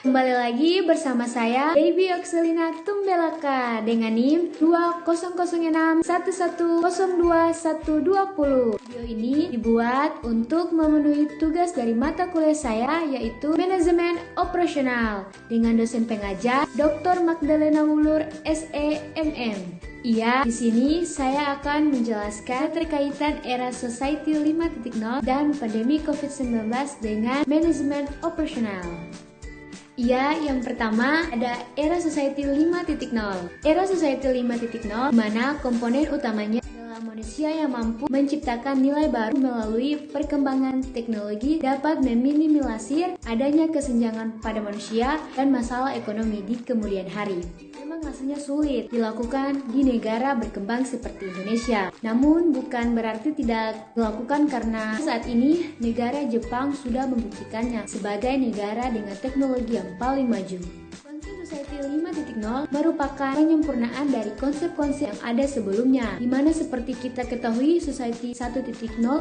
Kembali lagi bersama saya Baby Oxelina Tumbelaka dengan NIM 200611021220. Video ini dibuat untuk memenuhi tugas dari mata kuliah saya, yaitu Manajemen Operasional, dengan dosen pengajar Dr. Magdalena Wulur SEMM. Iya, di sini saya akan menjelaskan terkaitan era Society 5.0 dan pandemi COVID-19 dengan manajemen operasional. Iya, yang pertama ada era Society 5.0. Era Society 5.0 di mana komponen utamanya adalah manusia yang mampu menciptakan nilai baru melalui perkembangan teknologi dapat meminimalisir adanya kesenjangan pada manusia dan masalah ekonomi di kemudian hari. Memang rasanya sulit dilakukan di negara berkembang seperti Indonesia. Namun bukan berarti tidak dilakukan karena saat ini negara Jepang sudah membuktikannya sebagai negara dengan teknologi yang paling maju. Konsep Society 5.0 merupakan penyempurnaan dari konsep-konsep yang ada sebelumnya, di mana seperti kita ketahui Society 1.0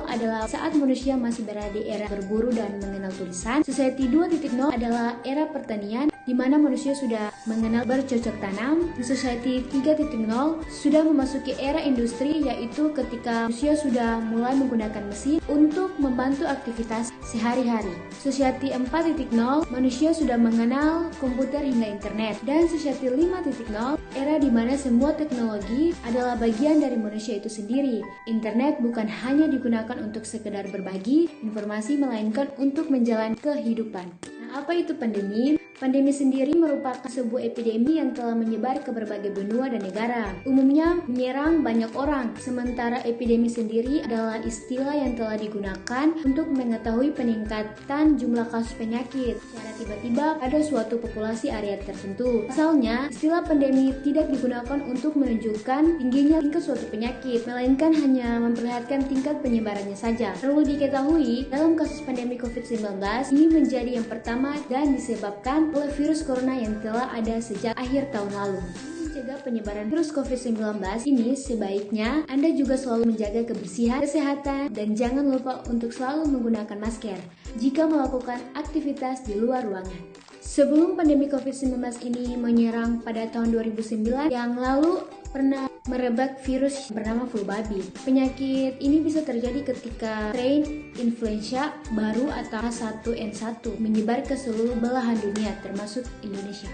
adalah saat manusia masih berada di era berburu dan mengenal tulisan. Society 2.0 adalah era pertanian, di mana manusia sudah mengenal bercocok tanam. Di Society 3.0 sudah memasuki era industri, yaitu ketika manusia sudah mulai menggunakan mesin untuk membantu aktivitas sehari-hari. Society 4.0 manusia sudah mengenal komputer hingga internet. Dan Society 5.0 era di mana semua teknologi adalah bagian dari manusia itu sendiri. Internet bukan hanya digunakan untuk sekedar berbagi informasi, melainkan untuk menjalani kehidupan. Apa itu pandemi? Pandemi sendiri merupakan sebuah epidemi yang telah menyebar ke berbagai benua dan negara. Umumnya menyerang banyak orang, sementara epidemi sendiri adalah istilah yang telah digunakan untuk mengetahui peningkatan jumlah kasus penyakit secara tiba-tiba pada suatu populasi area tertentu. Asalnya, istilah pandemi tidak digunakan untuk menunjukkan tingginya tingkat suatu penyakit, melainkan hanya memperlihatkan tingkat penyebarannya saja. Perlu diketahui, dalam kasus pandemi COVID-19, ini menjadi yang pertama dan disebabkan oleh virus corona yang telah ada sejak akhir tahun lalu. Mencegah penyebaran virus COVID-19 ini, sebaiknya Anda juga selalu menjaga kebersihan, kesehatan, dan jangan lupa untuk selalu menggunakan masker jika melakukan aktivitas di luar ruangan. Sebelum pandemi COVID-19 ini menyerang pada tahun 2009 yang lalu, pernah merebak virus bernama flu babi. Penyakit ini bisa terjadi ketika strain influenza baru atau H1N1 menyebar ke seluruh belahan dunia termasuk Indonesia.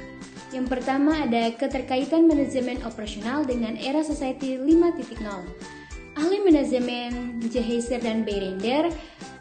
Yang pertama ada keterkaitan manajemen operasional dengan era Society 5.0. Ahli manajemen J. Heiser dan Berender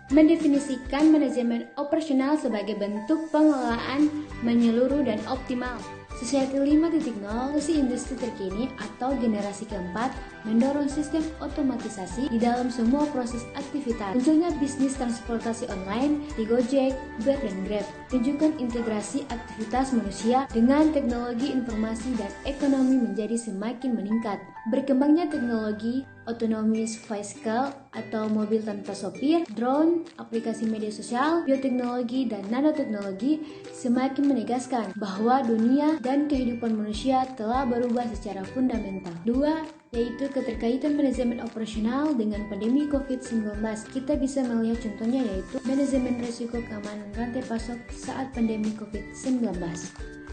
mendefinisikan manajemen operasional sebagai bentuk pengelolaan menyeluruh dan optimal. Society 5.0, revolusi industri terkini atau generasi keempat, mendorong sistem otomatisasi di dalam semua proses aktivitas. Munculnya bisnis transportasi online di Gojek, Uber, dan Grab menunjukkan integrasi aktivitas manusia dengan teknologi informasi dan ekonomi menjadi semakin meningkat. Berkembangnya teknologi autonomous vehicle atau mobil tanpa sopir, drone, aplikasi media sosial, bioteknologi, dan nanoteknologi semakin menegaskan bahwa dunia dan kehidupan manusia telah berubah secara fundamental. 2. Yaitu keterkaitan manajemen operasional dengan pandemi COVID-19. Kita bisa melihat contohnya yaitu manajemen risiko keamanan rantai pasok saat pandemi COVID-19.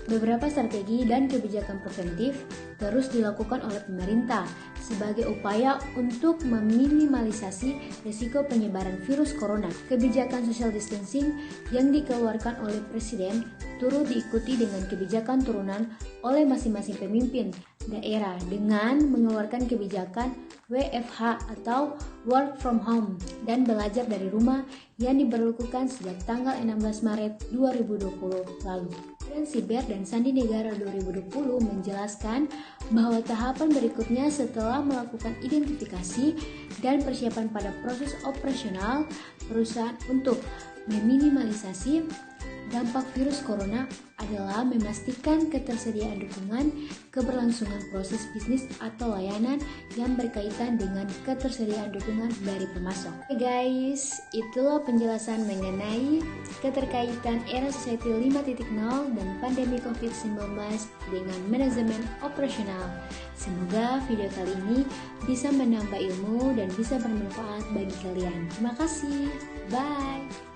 Beberapa strategi dan kebijakan preventif terus dilakukan oleh pemerintah sebagai upaya untuk meminimalisasi risiko penyebaran virus corona. Kebijakan social distancing yang dikeluarkan oleh Presiden turut diikuti dengan kebijakan turunan oleh masing-masing pemimpin daerah dengan mengeluarkan kebijakan WFH atau Work from Home dan belajar dari rumah yang diberlakukan sejak tanggal 16 Maret 2020 lalu. Siber dan Sandi Negara 2020 menjelaskan bahwa tahapan berikutnya setelah melakukan identifikasi dan persiapan pada proses operasional perusahaan untuk meminimalisasi dampak virus corona adalah memastikan ketersediaan dukungan keberlangsungan proses bisnis atau layanan yang berkaitan dengan ketersediaan dukungan dari pemasok. Oke guys, itulah penjelasan mengenai keterkaitan era Society 5.0 dan pandemi COVID-19 dengan manajemen operasional. Semoga video kali ini bisa menambah ilmu dan bisa bermanfaat bagi kalian. Terima kasih. Bye.